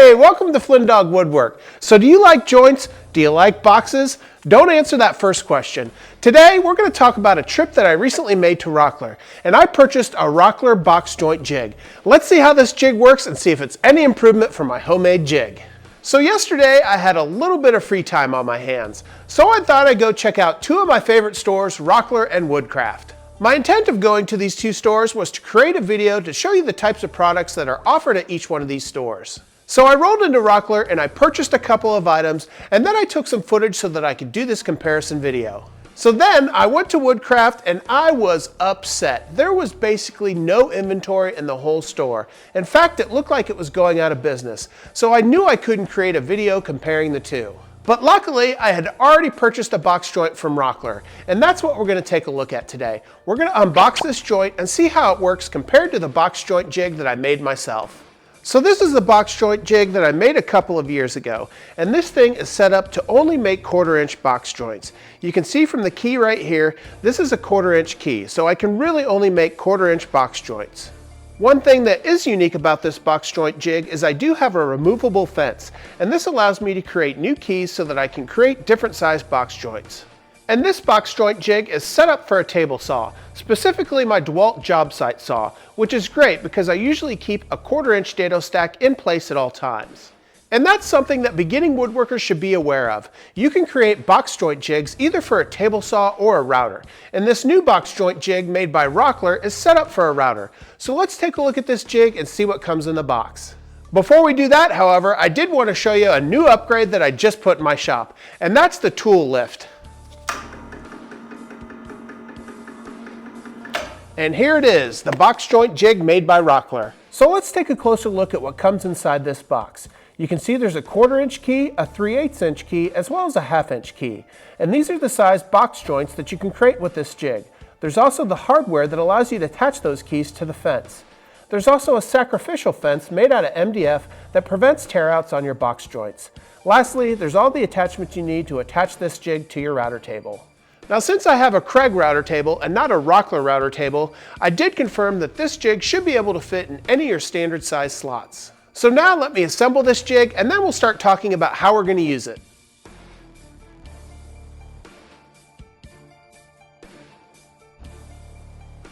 Hey, welcome to Flynn Dog Woodwork. So do you like joints? Do you like boxes? Don't answer that first question. Today we're going to talk about a trip that I recently made to Rockler, and I purchased a Rockler Box Joint Jig. Let's see how this jig works and see if it's any improvement from my homemade jig. So yesterday I had a little bit of free time on my hands, so I thought I'd go check out two of my favorite stores, Rockler and Woodcraft. My intent of going to these two stores was to create a video to show you the types of products that are offered at each one of these stores. So I rolled into Rockler and I purchased a couple of items, and then I took some footage so that I could do this comparison video. So then I went to Woodcraft and I was upset. There was basically no inventory in the whole store. In fact, it looked like it was going out of business. So I knew I couldn't create a video comparing the two. But luckily, I had already purchased a box joint from Rockler, and that's what we're going to take a look at today. We're going to unbox this joint and see how it works compared to the box joint jig that I made myself. So this is the box joint jig that I made a couple of years ago, and this thing is set up to only make 1/4-inch box joints. You can see from the key right here, this is a 1/4-inch key, so I can really only make 1/4-inch box joints. One thing that is unique about this box joint jig is I do have a removable fence, and this allows me to create new keys so that I can create different size box joints. And this box joint jig is set up for a table saw, specifically my DeWalt job site saw, which is great because I usually keep a 1/4-inch dado stack in place at all times. And that's something that beginning woodworkers should be aware of. You can create box joint jigs either for a table saw or a router. And this new box joint jig made by Rockler is set up for a router. So let's take a look at this jig and see what comes in the box. Before we do that, however, I did want to show you a new upgrade that I just put in my shop, and that's the tool lift. And here it is, the box joint jig made by Rockler. So let's take a closer look at what comes inside this box. You can see there's a 1/4-inch key, a 3/8-inch key, as well as a 1/2-inch key. And these are the size box joints that you can create with this jig. There's also the hardware that allows you to attach those keys to the fence. There's also a sacrificial fence made out of MDF that prevents tear-outs on your box joints. Lastly, there's all the attachments you need to attach this jig to your router table. Now, since I have a Craig router table and not a Rockler router table, I did confirm that this jig should be able to fit in any of your standard size slots. So now let me assemble this jig, and then we'll start talking about how we're going to use it.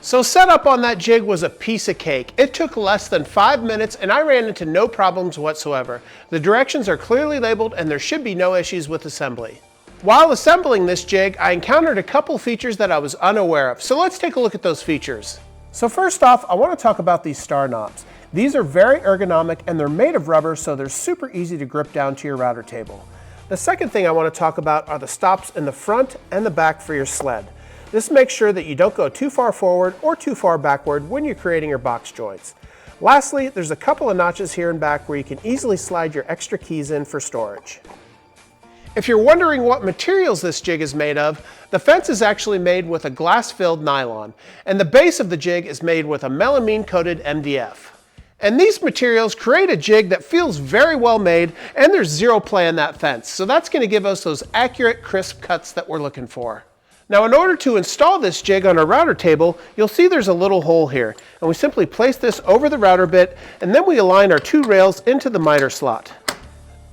So setup on that jig was a piece of cake. It took less than 5 minutes and I ran into no problems whatsoever. The directions are clearly labeled and there should be no issues with assembly. While assembling this jig, I encountered a couple features that I was unaware of, so let's take a look at those features. So first off, I want to talk about these star knobs. These are very ergonomic and they're made of rubber, so they're super easy to grip down to your router table. The second thing I want to talk about are the stops in the front and the back for your sled. This makes sure that you don't go too far forward or too far backward when you're creating your box joints. Lastly, there's a couple of notches here and back where you can easily slide your extra keys in for storage. If you're wondering what materials this jig is made of, the fence is actually made with a glass-filled nylon, and the base of the jig is made with a melamine-coated MDF. And these materials create a jig that feels very well made, and there's zero play in that fence, so that's going to give us those accurate, crisp cuts that we're looking for. Now, in order to install this jig on our router table, you'll see there's a little hole here, and we simply place this over the router bit, and then we align our two rails into the miter slot.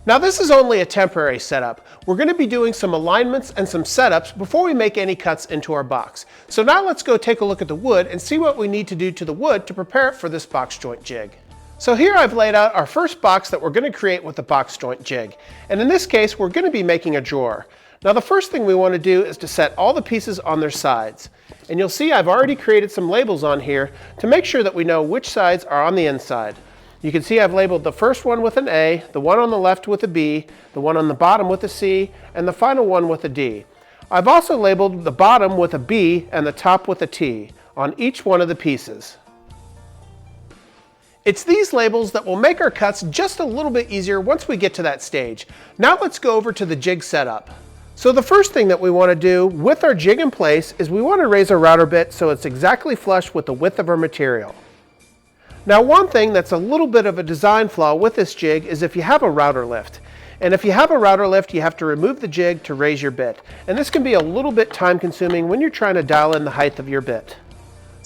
Now, this is only a temporary setup. We're going to be doing some alignments and some setups before we make any cuts into our box. So now let's go take a look at the wood and see what we need to do to the wood to prepare it for this box joint jig. So here I've laid out our first box that we're going to create with the box joint jig. And in this case, we're going to be making a drawer. Now, the first thing we want to do is to set all the pieces on their sides. And you'll see I've already created some labels on here to make sure that we know which sides are on the inside. You can see I've labeled the first one with an A, the one on the left with a B, the one on the bottom with a C, and the final one with a D. I've also labeled the bottom with a B and the top with a T on each one of the pieces. It's these labels that will make our cuts just a little bit easier once we get to that stage. Now let's go over to the jig setup. So the first thing that we want to do with our jig in place is we want to raise our router bit so it's exactly flush with the width of our material. Now, one thing that's a little bit of a design flaw with this jig is if you have a router lift. And if you have a router lift, you have to remove the jig to raise your bit. And this can be a little bit time consuming when you're trying to dial in the height of your bit.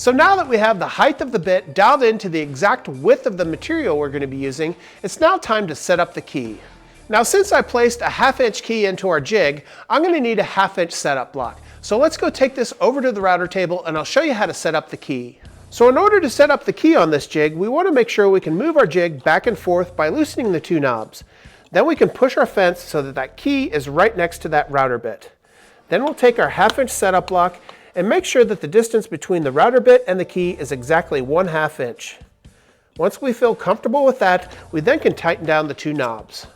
So now that we have the height of the bit dialed into the exact width of the material we're going to be using, it's now time to set up the key. Now since I placed a 1/2 inch key into our jig, I'm going to need a 1/2 inch setup block. So let's go take this over to the router table and I'll show you how to set up the key. So in order to set up the key on this jig, we want to make sure we can move our jig back and forth by loosening the 2 knobs. Then we can push our fence so that that key is right next to that router bit. Then we'll take our 1/2 inch setup block and make sure that the distance between the router bit and the key is exactly 1/2 inch. Once we feel comfortable with that, we then can tighten down the 2 knobs.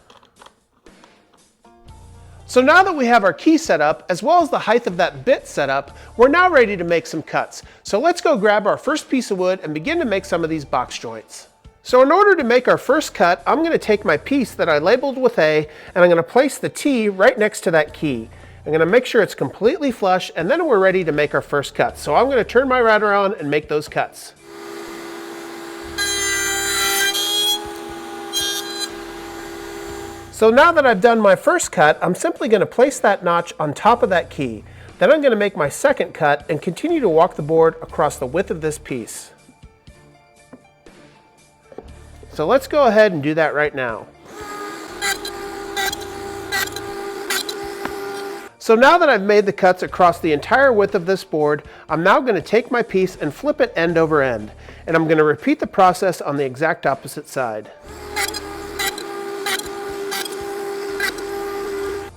So now that we have our key set up, as well as the height of that bit set up, we're now ready to make some cuts. So let's go grab our first piece of wood and begin to make some of these box joints. So in order to make our first cut, I'm going to take my piece that I labeled with A, and I'm going to place the T right next to that key. I'm going to make sure it's completely flush, and then we're ready to make our first cut. So I'm going to turn my router on and make those cuts. So now that I've done my first cut, I'm simply going to place that notch on top of that key. Then I'm going to make my second cut and continue to walk the board across the width of this piece. So let's go ahead and do that right now. So now that I've made the cuts across the entire width of this board, I'm now going to take my piece and flip it end over end. And I'm going to repeat the process on the exact opposite side.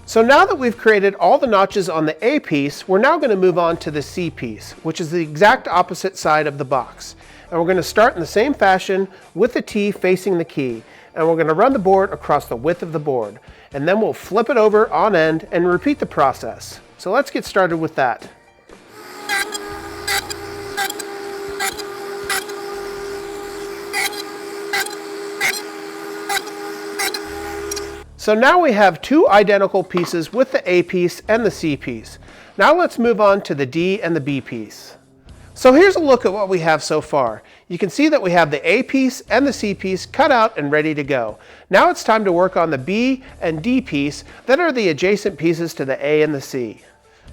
So now that we've created all the notches on the A piece, we're now going to move on to the C piece, which is the exact opposite side of the box. And we're going to start in the same fashion with the T facing the key. And we're going to run the board across the width of the board. And then we'll flip it over on end and repeat the process. So let's get started with that. So now we have 2 identical pieces with the A piece and the C piece. Now let's move on to the D and the B piece. So here's a look at what we have so far. You can see that we have the A piece and the C piece cut out and ready to go. Now it's time to work on the B and D piece that are the adjacent pieces to the A and the C.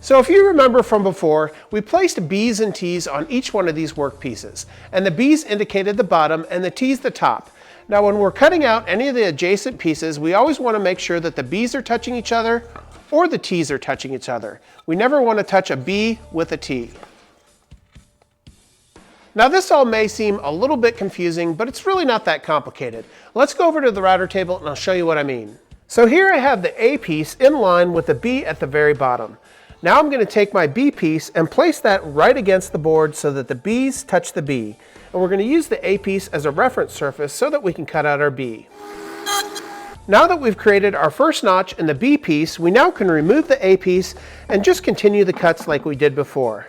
So if you remember from before, we placed B's and T's on each one of these work pieces, and the B's indicated the bottom and the T's the top. Now when we're cutting out any of the adjacent pieces, we always want to make sure that the B's are touching each other or the T's are touching each other. We never want to touch a B with a T. Now this all may seem a little bit confusing, but it's really not that complicated. Let's go over to the router table and I'll show you what I mean. So here I have the A piece in line with the B at the very bottom. Now I'm going to take my B piece and place that right against the board so that the B's touch the B. And we're going to use the A piece as a reference surface so that we can cut out our B. Now that we've created our first notch in the B piece, we now can remove the A piece and just continue the cuts like we did before.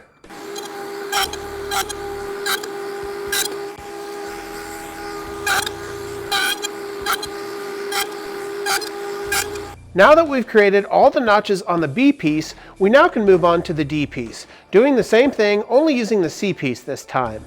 Now that we've created all the notches on the B piece, we now can move on to the D piece, doing the same thing, only using the C piece this time.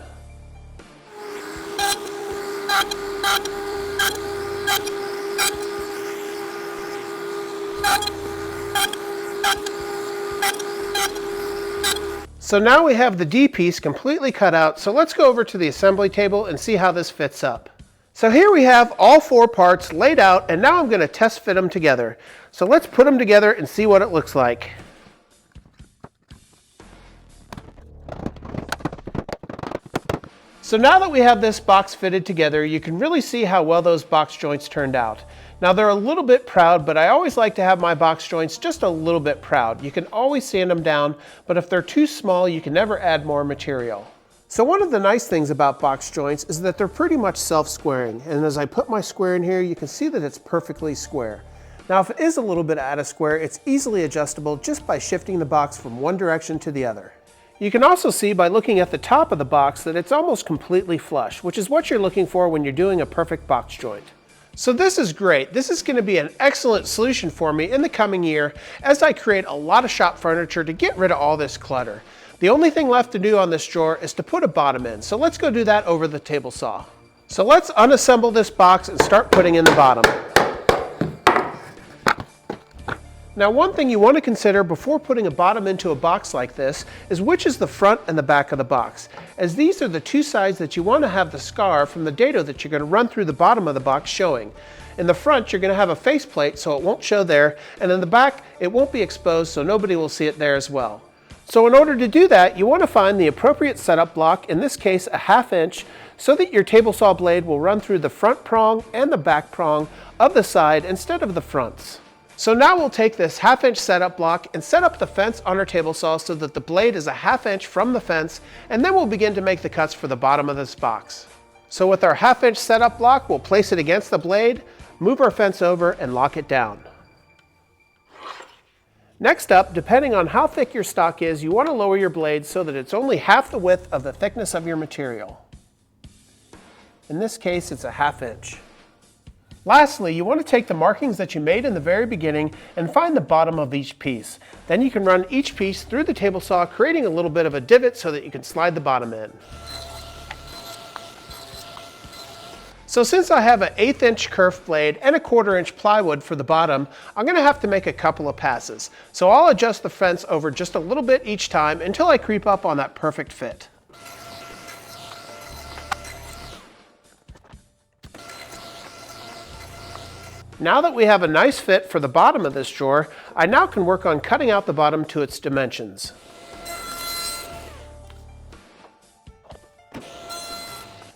So now we have the D piece completely cut out, so let's go over to the assembly table and see how this fits up. So here we have all 4 parts laid out, and now I'm going to test fit them together. So let's put them together and see what it looks like. So now that we have this box fitted together, you can really see how well those box joints turned out. Now they're a little bit proud, but I always like to have my box joints just a little bit proud. You can always sand them down, but if they're too small, you can never add more material. So one of the nice things about box joints is that they're pretty much self-squaring. And as I put my square in here, you can see that it's perfectly square. Now if it is a little bit out of square, it's easily adjustable just by shifting the box from one direction to the other. You can also see by looking at the top of the box that it's almost completely flush, which is what you're looking for when you're doing a perfect box joint. So this is great. This is going to be an excellent solution for me in the coming year as I create a lot of shop furniture to get rid of all this clutter. The only thing left to do on this drawer is to put a bottom in, so let's go do that over the table saw. So let's unassemble this box and start putting in the bottom. Now, one thing you want to consider before putting a bottom into a box like this is which is the front and the back of the box, as these are the two sides that you want to have the scar from the dado that you're going to run through the bottom of the box showing. In the front, you're going to have a faceplate so it won't show there, and in the back, it won't be exposed so nobody will see it there as well. So in order to do that, you want to find the appropriate setup block, in this case a 1/2 inch, so that your table saw blade will run through the front prong and the back prong of the side instead of the fronts. So now we'll take this 1/2 inch setup block and set up the fence on our table saw so that the blade is a 1/2 inch from the fence, and then we'll begin to make the cuts for the bottom of this box. So with our 1/2 inch setup block, we'll place it against the blade, move our fence over, and lock it down. Next up, depending on how thick your stock is, you want to lower your blade so that it's only half the width of the thickness of your material. In this case, it's a 1/2 inch. Lastly, you want to take the markings that you made in the very beginning and find the bottom of each piece. Then you can run each piece through the table saw, creating a little bit of a divot so that you can slide the bottom in. So since I have an 1/8 inch curved blade and a 1/4 inch plywood for the bottom, I'm going to have to make a couple of passes. So I'll adjust the fence over just a little bit each time until I creep up on that perfect fit. Now that we have a nice fit for the bottom of this drawer, I now can work on cutting out the bottom to its dimensions.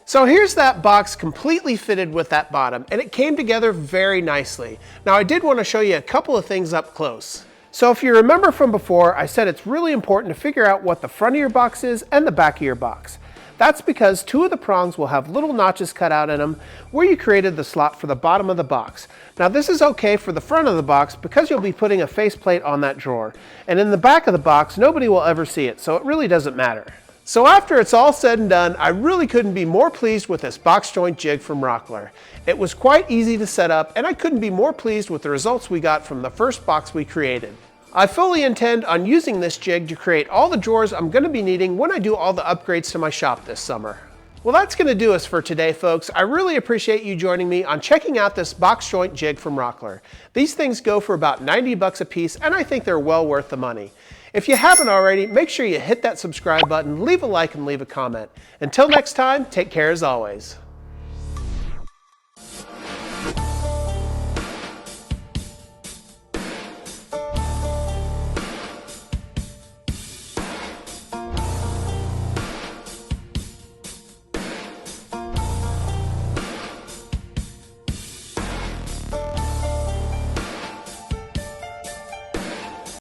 So here's that box completely fitted with that bottom, and it came together very nicely. Now I did want to show you a couple of things up close. So if you remember from before, I said it's really important to figure out what the front of your box is and the back of your box. That's because two of the prongs will have little notches cut out in them where you created the slot for the bottom of the box. Now this is okay for the front of the box because you'll be putting a faceplate on that drawer. And in the back of the box, nobody will ever see it, so it really doesn't matter. So after it's all said and done, I really couldn't be more pleased with this box joint jig from Rockler. It was quite easy to set up, and I couldn't be more pleased with the results we got from the first box we created. I fully intend on using this jig to create all the drawers I'm going to be needing when I do all the upgrades to my shop this summer. Well, that's going to do us for today, folks. I really appreciate you joining me on checking out this box joint jig from Rockler. These things go for about 90 bucks a piece, and I think they're well worth the money. If you haven't already, make sure you hit that subscribe button, leave a like, and leave a comment. Until next time, take care as always.